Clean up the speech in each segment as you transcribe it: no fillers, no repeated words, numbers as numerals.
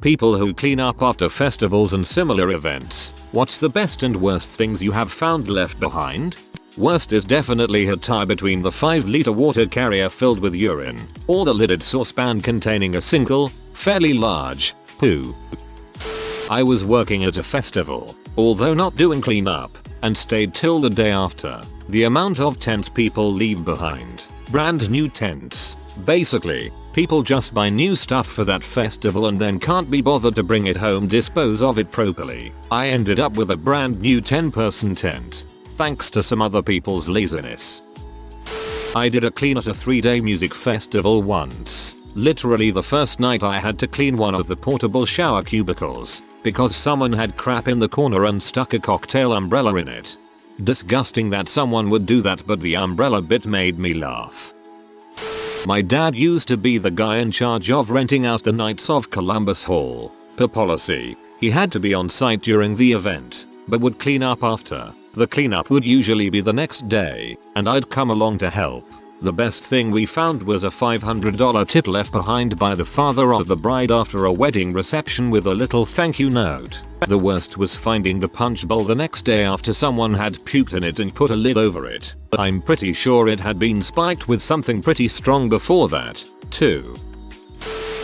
People who clean up after festivals and similar events. What's the best and worst things you have found left behind? Worst is definitely a tie between the 5-liter water carrier filled with urine or the lidded saucepan containing a single, fairly large, poo. I was working at a festival, although not doing cleanup, and stayed till the day after. The amount of tents people leave behind. Brand new tents. Basically, people just buy new stuff for that festival and then can't be bothered to bring it home, dispose of it properly. I ended up with a brand new 10-person tent, thanks to some other people's laziness. I did a clean at a 3-day music festival once. Literally the first night I had to clean one of the portable shower cubicles because someone had crap in the corner and stuck a cocktail umbrella in it. Disgusting that someone would do that, but the umbrella bit made me laugh. My dad used to be the guy in charge of renting out the Knights of Columbus Hall. Per policy, he had to be on site during the event, but would clean up after. The cleanup would usually be the next day, and I'd come along to help. The best thing we found was a $500 tip left behind by the father of the bride after a wedding reception with a little thank you note. The worst was finding the punch bowl the next day after someone had puked in it and put a lid over it. I'm pretty sure it had been spiked with something pretty strong before that, too.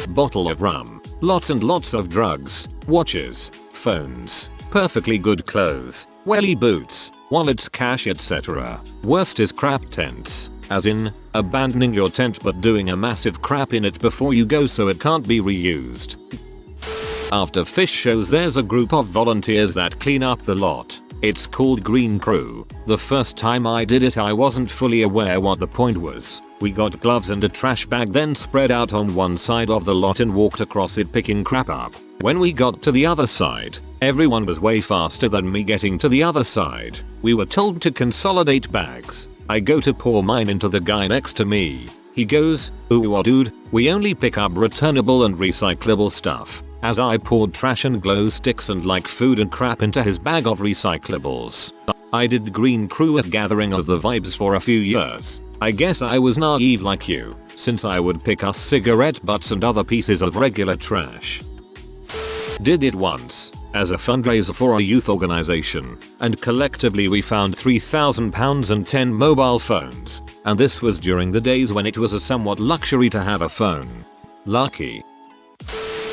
Bottle of rum. Lots and lots of drugs, watches, phones, perfectly good clothes, welly boots, wallets, cash, etc. Worst is crap tents. As in, abandoning your tent but doing a massive crap in it before you go so it can't be reused. After fish shows there's a group of volunteers that clean up the lot. It's called Green Crew. The first time I did it I wasn't fully aware what the point was. We got gloves and a trash bag, then spread out on one side of the lot and walked across it picking crap up. When we got to the other side, everyone was way faster than me getting to the other side. We were told to consolidate bags. I go to pour mine into the guy next to me. He goes, "Ooh, dude, we only pick up returnable and recyclable stuff." As I poured trash and glow sticks and like food and crap into his bag of recyclables. I did Green Crew at Gathering of the Vibes for a few years. I guess I was naive like you, since I would pick us cigarette butts and other pieces of regular trash. Did it once, as a fundraiser for a youth organization, and collectively we found £3,000 and 10 mobile phones, and this was during the days when it was a somewhat luxury to have a phone. Lucky.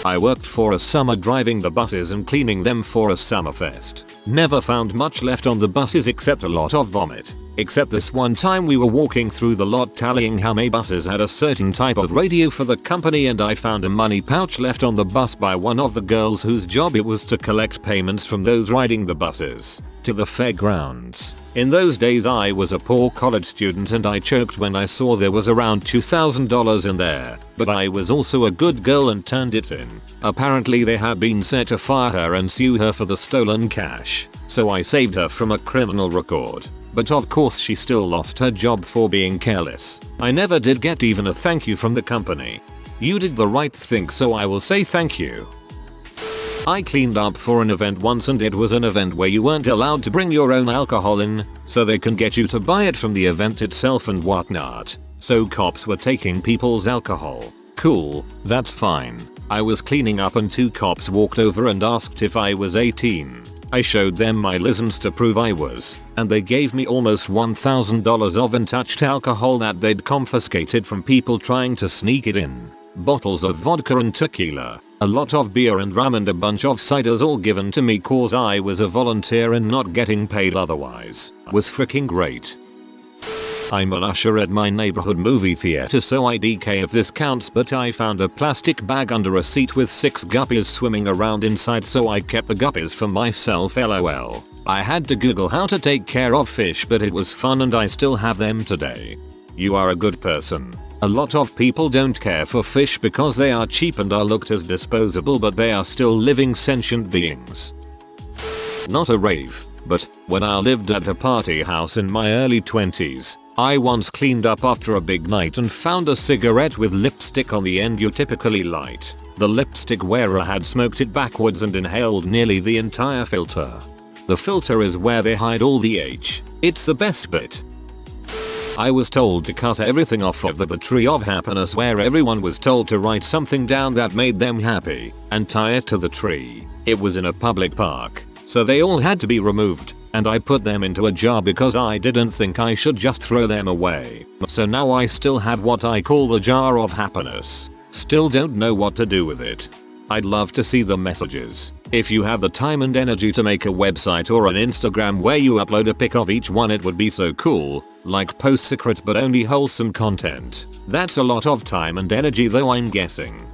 I worked for a summer driving the buses and cleaning them for a summerfest. Never found much left on the buses except a lot of vomit. Except this one time we were walking through the lot tallying how many buses had a certain type of radio for the company, and I found a money pouch left on the bus by one of the girls whose job it was to collect payments from those riding the buses to the fairgrounds. In those days I was a poor college student and I choked when I saw there was around $2,000 in there, but I was also a good girl and turned it in. Apparently they had been set to fire her and sue her for the stolen cash, so I saved her from a criminal record. But of course she still lost her job for being careless. I never did get even a thank you from the company. You did the right thing, so I will say thank you. I cleaned up for an event once, and it was an event where you weren't allowed to bring your own alcohol in, so they can get you to buy it from the event itself and whatnot. So cops were taking people's alcohol. Cool, that's fine. I was cleaning up and 2 cops walked over and asked if I was 18. I showed them my license to prove I was, and they gave me almost $1,000 of untouched alcohol that they'd confiscated from people trying to sneak it in. Bottles of vodka and tequila, a lot of beer and rum, and a bunch of ciders, all given to me cause I was a volunteer and not getting paid otherwise. Was freaking great. I'm an usher at my neighborhood movie theater, so I DK if this counts, but I found a plastic bag under a seat with 6 guppies swimming around inside, so I kept the guppies for myself, lol. I had to Google how to take care of fish, but it was fun and I still have them today. You are a good person. A lot of people don't care for fish because they are cheap and are looked as disposable, but they are still living sentient beings. Not a rave, but when I lived at a party house in my early 20s, I once cleaned up after a big night and found a cigarette with lipstick on the end you typically light. The lipstick wearer had smoked it backwards and inhaled nearly the entire filter. The filter is where they hide all the H. It's the best bit. I was told to cut everything off of the tree of happiness, where everyone was told to write something down that made them happy and tie it to the tree. It was in a public park, so they all had to be removed, and I put them into a jar because I didn't think I should just throw them away. So now I still have what I call the jar of happiness. Still don't know what to do with it. I'd love to see the messages. If you have the time and energy to make a website or an Instagram where you upload a pic of each one, it would be so cool. Like post secret but only wholesome content. That's a lot of time and energy though, I'm guessing.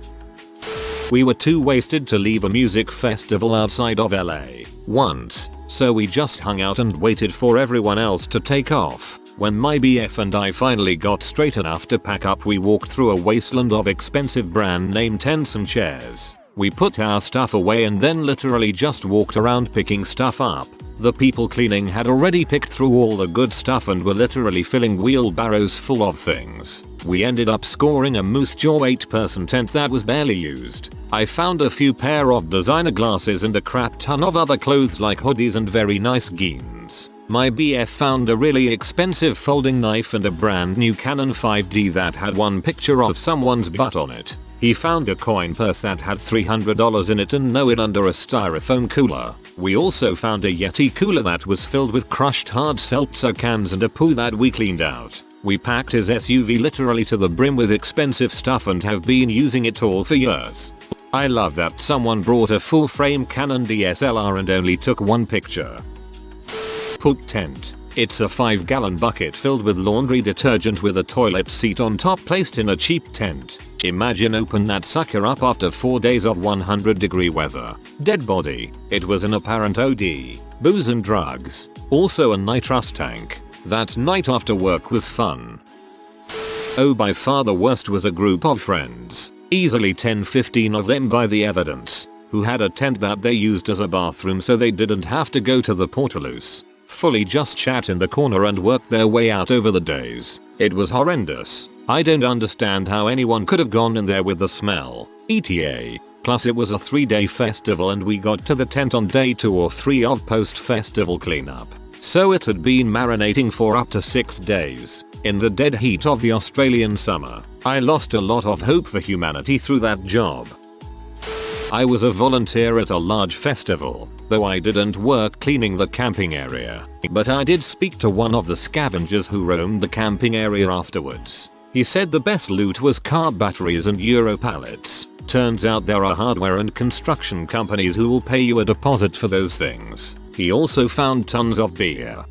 We were too wasted to leave a music festival outside of LA once, so we just hung out and waited for everyone else to take off. When my BF and I finally got straight enough to pack up, we walked through a wasteland of expensive brand name tents and chairs. We put our stuff away and then literally just walked around picking stuff up. The people cleaning had already picked through all the good stuff and were literally filling wheelbarrows full of things. We ended up scoring a moose jaw 8-person tent that was barely used. I found a few pair of designer glasses and a crap ton of other clothes like hoodies and very nice jeans. My BF found a really expensive folding knife and a brand new Canon 5D that had one picture of someone's butt on it. He found a coin purse that had $300 in it and no it under a styrofoam cooler. We also found a Yeti cooler that was filled with crushed hard seltzer cans and a poo that we cleaned out. We packed his SUV literally to the brim with expensive stuff and have been using it all for years. I love that someone brought a full frame Canon DSLR and only took one picture. Put tent. It's a 5-gallon bucket filled with laundry detergent with a toilet seat on top placed in a cheap tent. Imagine open that sucker up after 4 days of 100-degree weather. Dead body. It was an apparent OD. Booze and drugs. Also a nitrous tank. That night after work was fun. Oh, by far the worst was a group of friends. Easily 10-15 of them by the evidence. Who had a tent that they used as a bathroom so they didn't have to go to the portaloos. Fully just chat in the corner and work their way out over the days. It was horrendous. I don't understand how anyone could have gone in there with the smell. ETA. Plus it was a 3-day festival and we got to the tent on day 2 or 3 of post-festival cleanup. So it had been marinating for up to 6 days. In the dead heat of the Australian summer. I lost a lot of hope for humanity through that job. I was a volunteer at a large festival, though I didn't work cleaning the camping area. But I did speak to one of the scavengers who roamed the camping area afterwards. He said the best loot was car batteries and Euro pallets. Turns out there are hardware and construction companies who will pay you a deposit for those things. He also found tons of beer.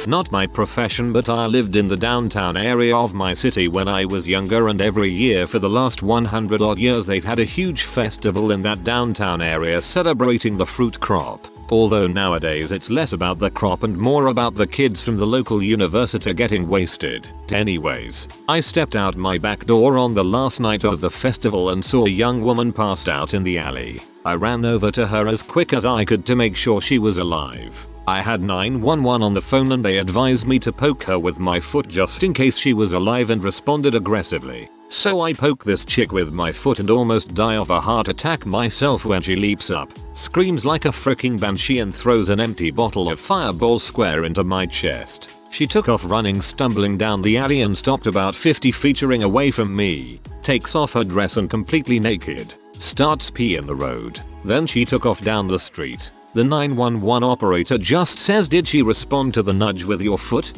Not my profession, but I lived in the downtown area of my city when I was younger, and every year for the last 100 odd years they've had a huge festival in that downtown area celebrating the fruit crop. Although nowadays it's less about the crop and more about the kids from the local university getting wasted. Anyways, I stepped out my back door on the last night of the festival and saw a young woman passed out in the alley. I ran over to her as quick as I could to make sure she was alive. I had 911 on the phone and they advised me to poke her with my foot just in case she was alive and responded aggressively. So I poke this chick with my foot and almost die of a heart attack myself when she leaps up, screams like a freaking banshee and throws an empty bottle of Fireball square into my chest. She took off running, stumbling down the alley and stopped about 50 feet away from me, takes off her dress and completely naked, starts pee in the road. Then she took off down the street. The 911 operator just says, "Did she respond to the nudge with your foot?"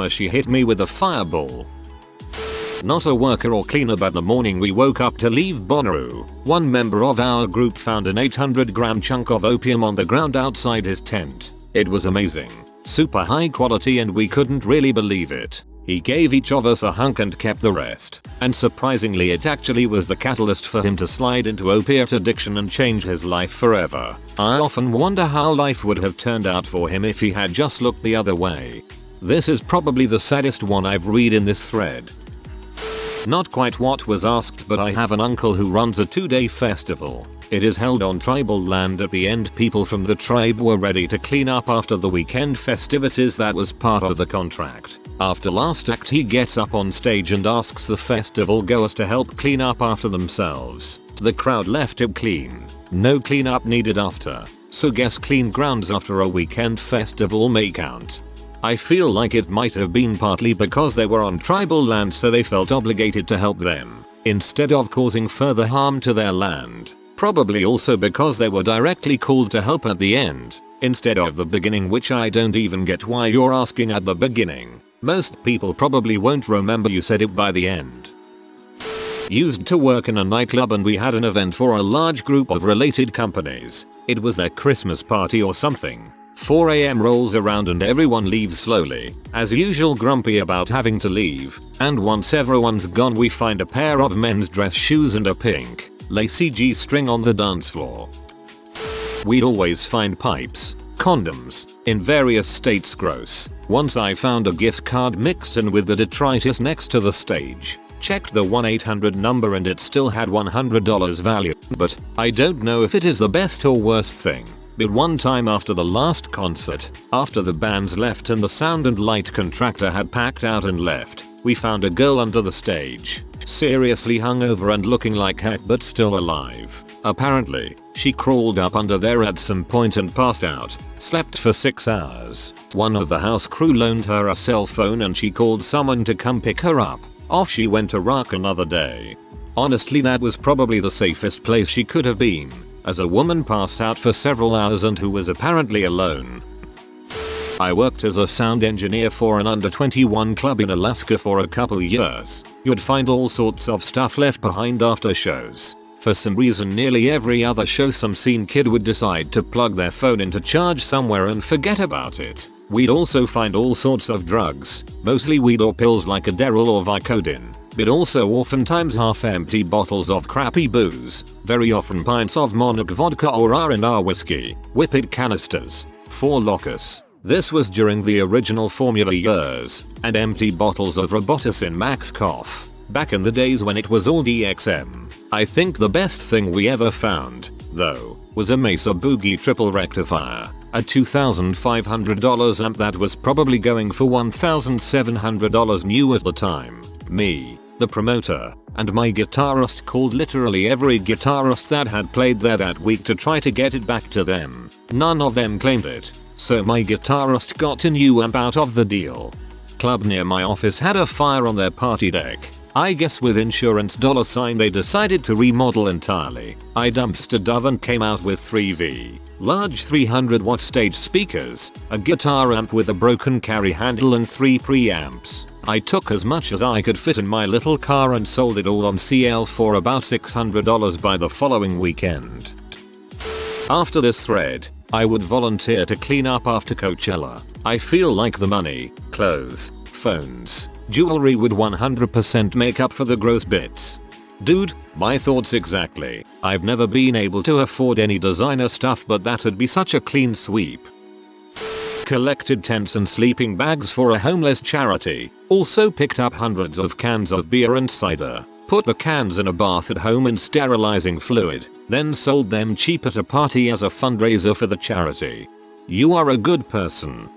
She hit me with a fireball. Not a worker or cleaner, but the morning we woke up to leave Bonnaroo, one member of our group found an 800-gram chunk of opium on the ground outside his tent. It was amazing. Super high quality and we couldn't really believe it. He gave each of us a hunk and kept the rest. And surprisingly it actually was the catalyst for him to slide into opiate addiction and change his life forever. I often wonder how life would have turned out for him if he had just looked the other way. This is probably the saddest one I've read in this thread. Not quite what was asked, but I have an uncle who runs a 2-day festival. It is held on tribal land. At the end, people from the tribe were ready to clean up after the weekend festivities. That was part of the contract. After last act, he gets up on stage and asks the festival goers to help clean up after themselves. The crowd left it clean. No cleanup needed after. So guess clean grounds after a weekend festival may count. I feel like it might have been partly because they were on tribal land, so they felt obligated to help them, instead of causing further harm to their land. Probably also because they were directly called to help at the end, instead of the beginning, which I don't even get why you're asking at the beginning. Most people probably won't remember you said it by the end. Used to work in a nightclub and we had an event for a large group of related companies. It was their Christmas party or something. 4 AM rolls around and everyone leaves slowly, as usual grumpy about having to leave, and once everyone's gone we find a pair of men's dress shoes and a pink, lacy G-string on the dance floor. We'd always find pipes, condoms, in various states. Gross. Once I found a gift card mixed in with the detritus next to the stage. Checked the 1-800 number and it still had $100 value, but I don't know if it is the best or worst thing. But one time after the last concert, after the bands left and the sound and light contractor had packed out and left, we found a girl under the stage, seriously hungover and looking like heck but still alive. Apparently, she crawled up under there at some point and passed out, slept for 6 hours. One of the house crew loaned her a cell phone and she called someone to come pick her up. Off she went to rock another day. Honestly, that was probably the safest place she could have been, as a woman passed out for several hours and who was apparently alone. I worked as a sound engineer for an under 21 club in Alaska for a couple years. You'd find all sorts of stuff left behind after shows. For some reason nearly every other show some scene kid would decide to plug their phone into charge somewhere and forget about it. We'd also find all sorts of drugs, mostly weed or pills like Adderall or Vicodin, but also oftentimes half-empty bottles of crappy booze, very often pints of Monarch vodka or R&R whiskey, whippet canisters, 4 Locus. This was during the original formula years, and empty bottles of Robitussin Max Cough, back in the days when it was all DXM. I think the best thing we ever found, though, was a Mesa Boogie triple rectifier, a $2,500 amp that was probably going for $1,700 new at the time. Me, the promoter, and my guitarist called literally every guitarist that had played there that week to try to get it back to them. None of them claimed it, so my guitarist got a new amp out of the deal. Club near my office had a fire on their party deck. I guess with insurance $ they decided to remodel entirely. I dumpster dove and came out with 3V. Large 300 watt stage speakers, a guitar amp with a broken carry handle and 3 preamps. I took as much as I could fit in my little car and sold it all on CL for about $600 by the following weekend. After this thread, I would volunteer to clean up after Coachella. I feel like the money, clothes, phones, jewelry would 100% make up for the gross bits. Dude, my thoughts exactly. I've never been able to afford any designer stuff, but that would be such a clean sweep. Collected tents and sleeping bags for a homeless charity. Also picked up hundreds of cans of beer and cider. Put the cans in a bath at home in sterilizing fluid. Then sold them cheap at a party as a fundraiser for the charity. You are a good person.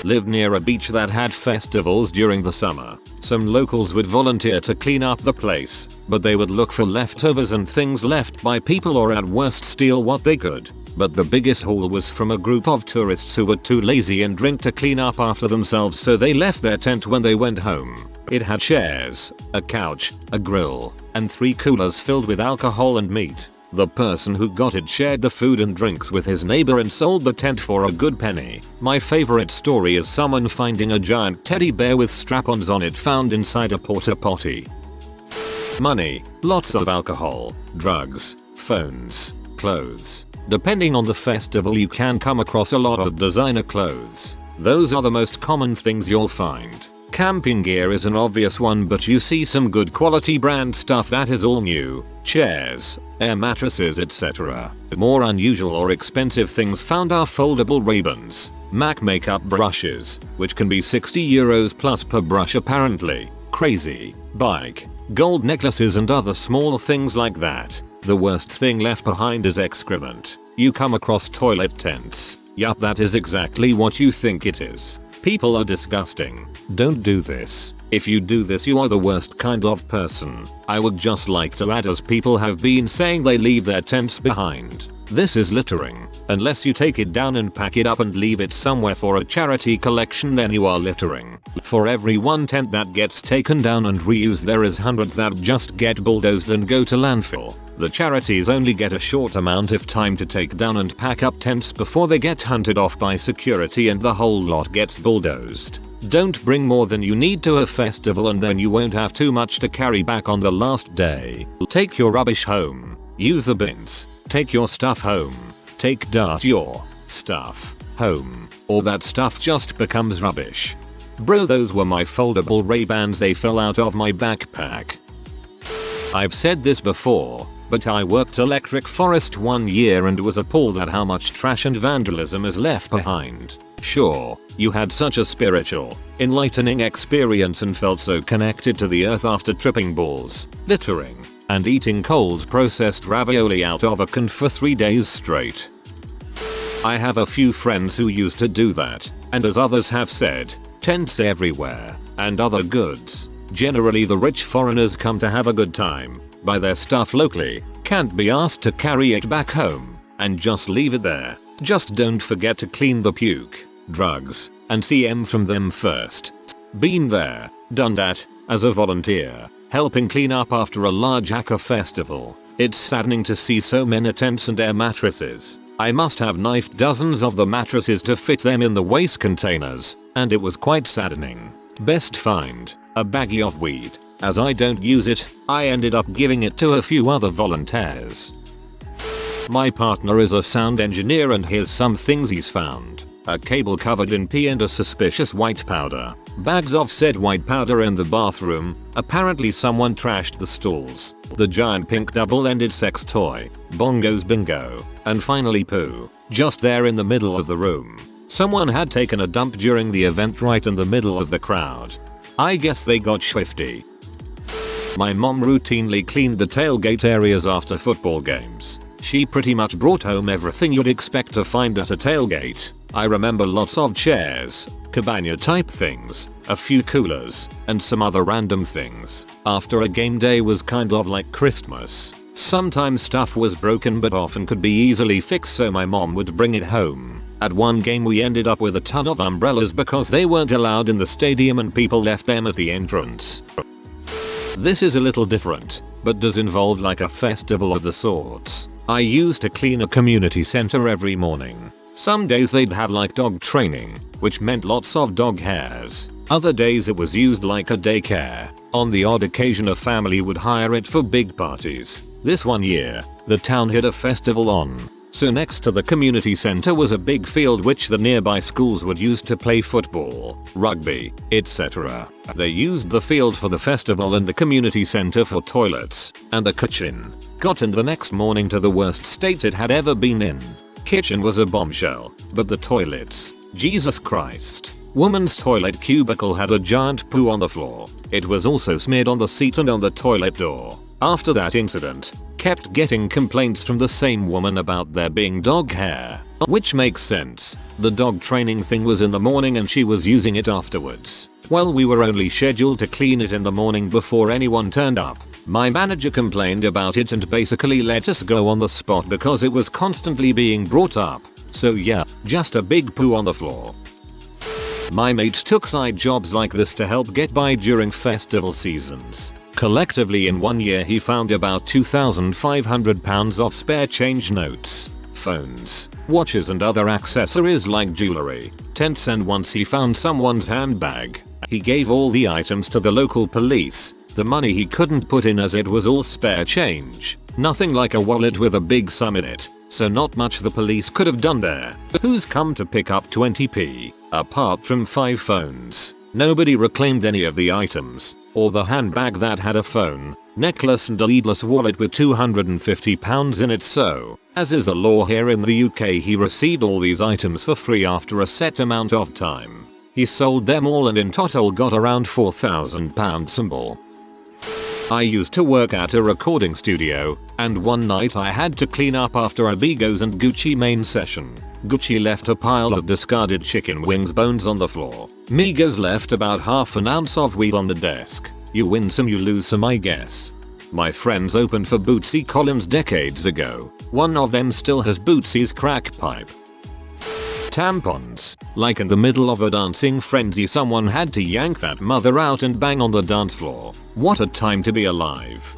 Lived near a beach that had festivals during the summer. Some locals would volunteer to clean up the place, but they would look for leftovers and things left by people or at worst steal what they could. But the biggest haul was from a group of tourists who were too lazy and drink to clean up after themselves, so they left their tent when they went home. It had chairs, a couch, a grill, and 3 coolers filled with alcohol and meat. The person who got it shared the food and drinks with his neighbor and sold the tent for a good penny. My favorite story is someone finding a giant teddy bear with strap-ons on it found inside a porta potty. Money, lots of alcohol, drugs, phones, clothes. Depending on the festival you can come across a lot of designer clothes. Those are the most common things you'll find. Camping gear is an obvious one, but you see some good quality brand stuff that is all new. Chairs, air mattresses, etc. More unusual or expensive things found are foldable Ray-Bans, MAC makeup brushes, which can be €60 plus per brush apparently. Crazy. Bike, gold necklaces and other small things like that. The worst thing left behind is excrement. You come across toilet tents. Yup, that is exactly what you think it is. People are disgusting. Don't do this. If you do this, you are the worst kind of person. I would just like to add, as people have been saying they leave their tents behind. This is littering. Unless you take it down and pack it up and leave it somewhere for a charity collection, then you are littering. For every one tent that gets taken down and reused, there is hundreds that just get bulldozed and go to landfill. The charities only get a short amount of time to take down and pack up tents before they get hunted off by security and the whole lot gets bulldozed. Don't bring more than you need to a festival, and then you won't have too much to carry back on the last day. Take your rubbish home. Use the bins. Take your stuff home. Take your stuff home, or that stuff just becomes rubbish. Bro, those were my foldable Ray-Bans. They fell out of my backpack. I've said this before, but I worked electric forest one year and was appalled at how much trash and vandalism is left behind. Sure, you had such a spiritual, enlightening experience and felt so connected to the earth after tripping balls, littering, and eating cold processed ravioli out of a can for 3 days straight. I have a few friends who used to do that, and as others have said, tents everywhere, and other goods. Generally the rich foreigners come to have a good time, buy their stuff locally, can't be asked to carry it back home, and just leave it there. Just don't forget to clean the puke, drugs, and CM from them first. Been there, done that, as a volunteer, helping clean up after a large Akka festival. It's saddening to see so many tents and air mattresses. I must have knifed dozens of the mattresses to fit them in the waste containers, and it was quite saddening. Best find, a baggie of weed. As I don't use it, I ended up giving it to a few other volunteers. My partner is a sound engineer, and here's some things he's found. A cable covered in pee and a suspicious white powder. Bags of said white powder in the bathroom. Apparently someone trashed the stalls. The giant pink double-ended sex toy. Bongos bingo. And finally poo. Just there in the middle of the room. Someone had taken a dump during the event right in the middle of the crowd. I guess they got swifty. My mom routinely cleaned the tailgate areas after football games. She pretty much brought home everything you'd expect to find at a tailgate. I remember lots of chairs, cabana type things, a few coolers, and some other random things. After a game day was kind of like Christmas. Sometimes stuff was broken but often could be easily fixed, so my mom would bring it home. At one game we ended up with a ton of umbrellas because they weren't allowed in the stadium and people left them at the entrance. This is a little different, but does involve like a festival of the sorts. I used to clean a community center every morning. Some days they'd have like dog training, which meant lots of dog hairs. Other days it was used like a daycare. On the odd occasion a family would hire it for big parties. This one year, the town had a festival on. So next to the community center was a big field which the nearby schools would use to play football, rugby, etc. They used the field for the festival and the community center for toilets, and the kitchen got in the next morning to the worst state it had ever been in. Kitchen was a bombshell, but the toilets, Jesus Christ. Woman's toilet cubicle had a giant poo on the floor. It was also smeared on the seat and on the toilet door. After that incident, kept getting complaints from the same woman about there being dog hair. Which makes sense. The dog training thing was in the morning and she was using it afterwards. Well, we were only scheduled to clean it in the morning before anyone turned up. My manager complained about it and basically let us go on the spot because it was constantly being brought up. So yeah, just a big poo on the floor. My mates took side jobs like this to help get by during festival seasons. Collectively in one year he found about £2,500 of spare change notes, phones, watches and other accessories like jewelry, tents, and once he found someone's handbag. He gave all the items to the local police. The money he couldn't put in as it was all spare change. Nothing like a wallet with a big sum in it, so not much the police could have done there. Who's come to pick up 20p? Apart from 5 phones. Nobody reclaimed any of the items, or the handbag that had a phone, necklace and a leadless wallet with £250 in it, so, as is the law here in the UK, he received all these items for free after a set amount of time. He sold them all and in total got around £4,000 symbol. I used to work at a recording studio, and one night I had to clean up after a Bigos and Gucci main session. Gucci left a pile of discarded chicken wings bones on the floor. Migos left about half an ounce of weed on the desk. You win some, you lose some, I guess. My friends opened for Bootsy Collins decades ago. One of them still has Bootsy's crack pipe. Tampons. Like in the middle of a dancing frenzy, someone had to yank that mother out and bang on the dance floor. What a time to be alive.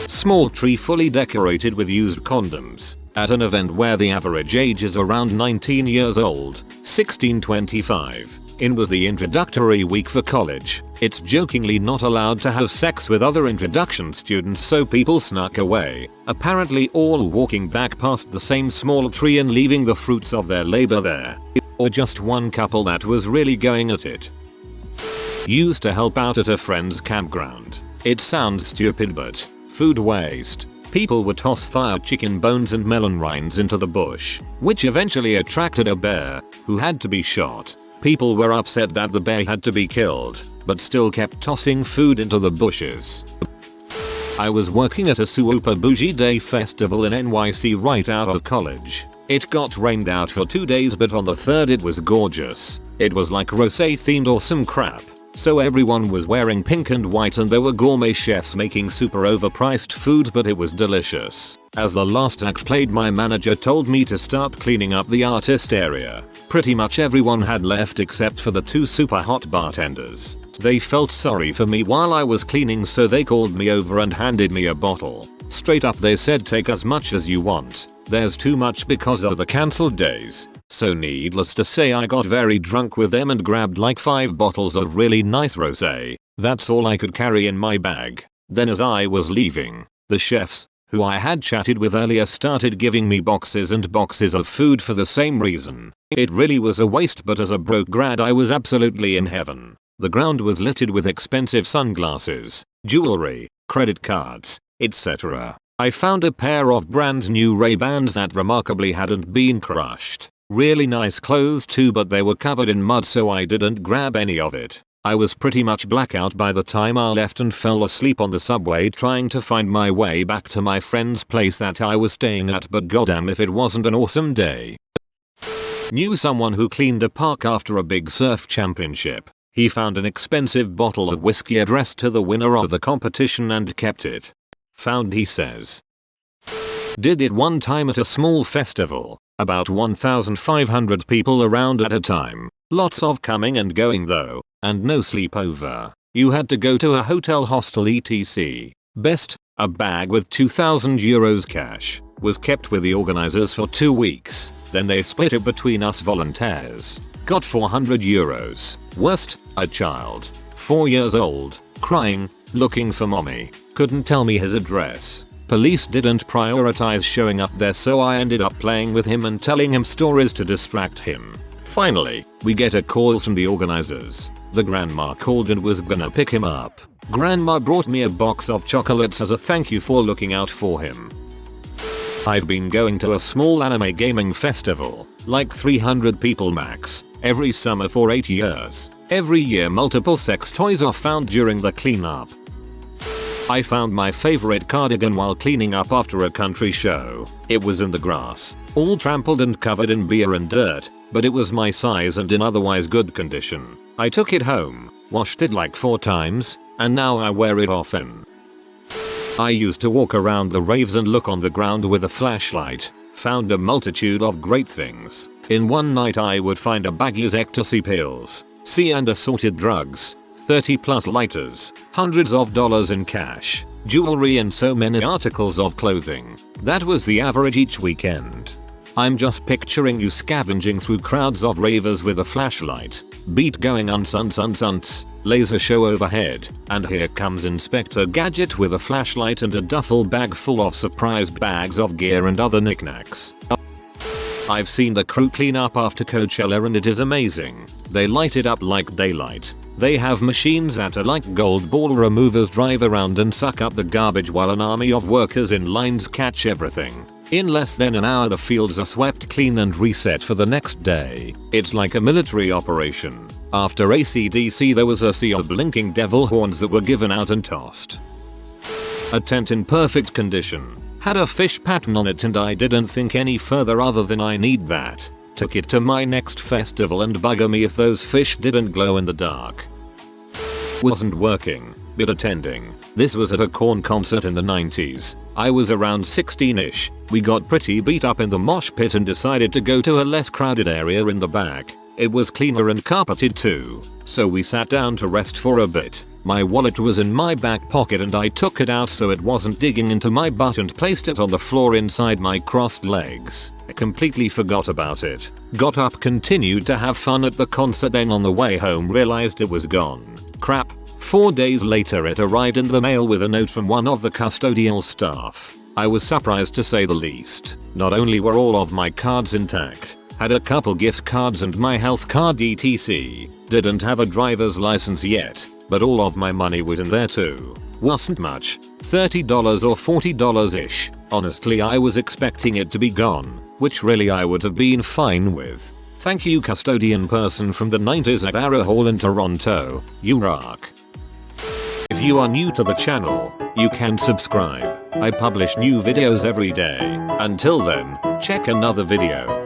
Small tree fully decorated with used condoms. At an event where the average age is around 19 years old, 1625. In was the introductory week for college. It's jokingly not allowed to have sex with other introduction students, so people snuck away, apparently all walking back past the same small tree and leaving the fruits of their labor there. Or just one couple that was really going at it. Used to help out at a friend's campground. It sounds stupid, but food waste. People would toss fired chicken bones and melon rinds into the bush, which eventually attracted a bear, who had to be shot. People were upset that the bear had to be killed, but still kept tossing food into the bushes. I was working at a super bougie day festival in NYC right out of college. It got rained out for 2 days, but on the third it was gorgeous. It was like rosé themed or some crap. So everyone was wearing pink and white and there were gourmet chefs making super overpriced food, but it was delicious. As the last act played, my manager told me to start cleaning up the artist area. Pretty much everyone had left except for the 2 super hot bartenders. They felt sorry for me while I was cleaning, so they called me over and handed me a bottle. Straight up they said, take as much as you want. There's too much because of the cancelled days. So needless to say, I got very drunk with them and grabbed like 5 bottles of really nice rosé. That's all I could carry in my bag. Then as I was leaving, the chefs, who I had chatted with earlier, started giving me boxes and boxes of food for the same reason. It really was a waste, but as a broke grad I was absolutely in heaven. The ground was littered with expensive sunglasses, jewelry, credit cards, etc. I found a pair of brand new Ray-Bans that remarkably hadn't been crushed. Really nice clothes too, but they were covered in mud, so I didn't grab any of it. I was pretty much blackout by the time I left and fell asleep on the subway trying to find my way back to my friend's place that I was staying at, but goddamn if it wasn't an awesome day. Knew someone who cleaned a park after a big surf championship. He found an expensive bottle of whiskey addressed to the winner of the competition and kept it. Found, he says. Did it one time at a small festival. About 1,500 people around at a time. Lots of coming and going though, and no sleepover. You had to go to a hotel, hostel, etc. Best, a bag with 2,000 euros cash was kept with the organizers for 2 weeks. Then they split it between us volunteers. Got 400 euros. Worst, a child, 4 years old, crying, looking for mommy, couldn't tell me his address. Police didn't prioritize showing up there, so I ended up playing with him and telling him stories to distract him. Finally, we get a call from the organizers. The grandma called and was gonna pick him up. Grandma brought me a box of chocolates as a thank you for looking out for him. I've been going to a small anime gaming festival, like 300 people max, every summer for 8 years. Every year multiple sex toys are found during the cleanup. I found my favorite cardigan while cleaning up after a country show. It was in the grass, all trampled and covered in beer and dirt, but it was my size and in otherwise good condition. I took it home, washed it like 4 times, and now I wear it often. I used to walk around the raves and look on the ground with a flashlight. Found a multitude of great things. In one night I would find a baggies ecstasy pills, and assorted drugs, 30 plus lighters, hundreds of dollars in cash, jewelry and so many articles of clothing. That was the average each weekend. I'm just picturing you scavenging through crowds of ravers with a flashlight, beat going uns, laser show overhead, and here comes Inspector Gadget with a flashlight and a duffel bag full of surprise bags of gear and other knickknacks. I've seen the crew clean up after Coachella and it is amazing. They light it up like daylight. They have machines that are like gold ball removers, drive around and suck up the garbage while an army of workers in lines catch everything. In less than an hour the fields are swept clean and reset for the next day. It's like a military operation. After AC/DC there was a sea of blinking devil horns that were given out and tossed. A tent in perfect condition. Had a fish pattern on it and I didn't think any further other than I need that. Took it to my next festival and bugger me if those fish didn't glow in the dark. Wasn't working. but attending. This was at a Korn concert in the 90s. I was around 16ish. We got pretty beat up in the mosh pit and decided to go to a less crowded area in the back. It was cleaner and carpeted too. So we sat down to rest for a bit. My wallet was in my back pocket and I took it out so it wasn't digging into my butt and placed it on the floor inside my crossed legs. I completely forgot about it. Got up, continued to have fun at the concert, then on the way home realized it was gone. Crap. 4 days later it arrived in the mail with a note from one of the custodial staff. I was surprised to say the least. Not only were all of my cards intact, had a couple gift cards and my health card etc. Didn't have a driver's license yet, but all of my money was in there too. Wasn't much, $30 or $40-ish. Honestly, I was expecting it to be gone, which really I would have been fine with. Thank you, custodian person from the 90s at Arrow Hall in Toronto. You rock. If you are new to the channel, you can subscribe. I publish new videos every day. Until then, check another video.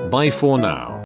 Bye for now.